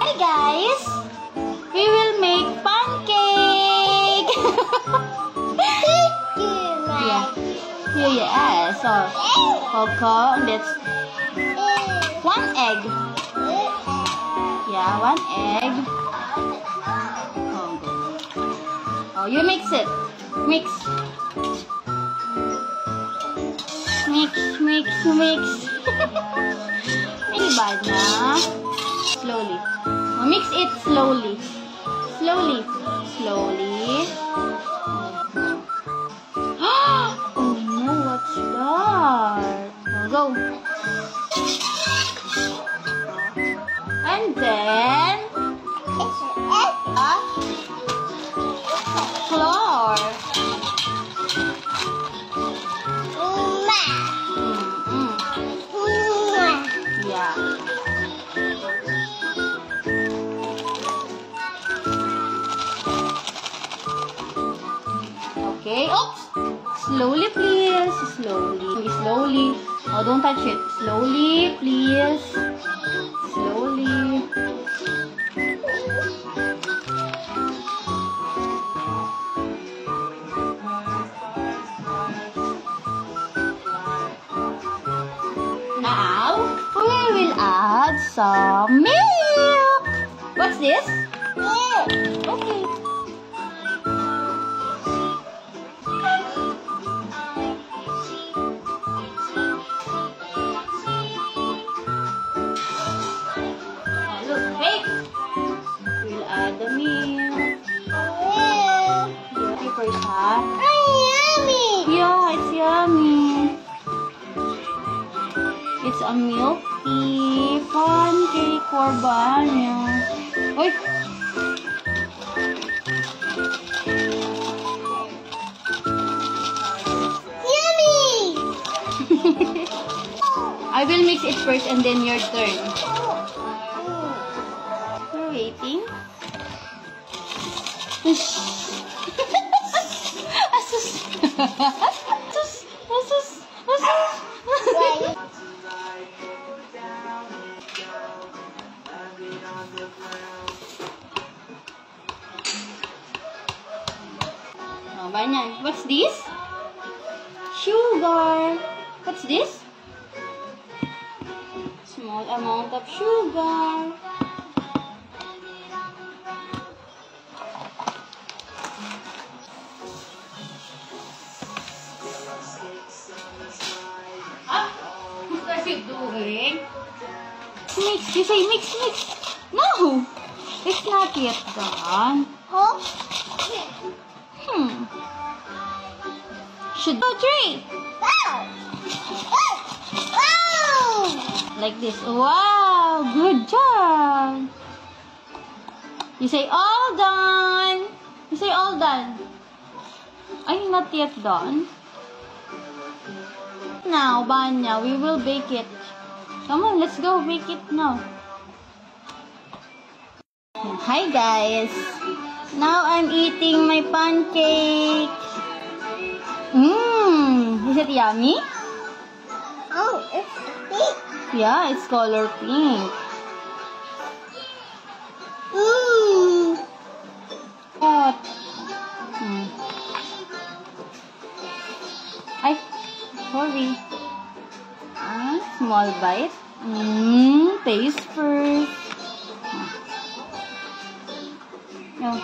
Hi guys! We will make pancake! Yes. So, Coco, that's 1 egg. Yeah, 1 egg. Oh, you mix it. Mix. Mix. Diba na? Slowly. Oh, mix it slowly. Slowly. Oh no, what's that? Go. And then flour. Yeah. Okay. Oops. Slowly, please. Slowly. Oh, don't touch it. Slowly, please. Slowly. Now, we will add some milk. What's this? Milk. Okay. We'll add the milk. Yeah, first, huh? Yummy! Yeah, it's yummy. It's a milky pancake for Banya. Oy! Yummy! I will mix it first and then your turn. We're waiting. Oh, Banya, what's this? Sugar. What's this? Small amount of sugar. What are you doing? Mix. You say mix. No! It's not yet done. Oh? Should go 3. Like this. Wow! Good job! You say all done. You say all done. I'm not yet done. Now, Banya, we will bake it. Come on, let's go bake it now. Hi guys. Now I'm eating my pancake. Is it yummy? Oh, it's pink. Yeah, it's color pink. What? Ay, sorry. Small bite. Taste first. No.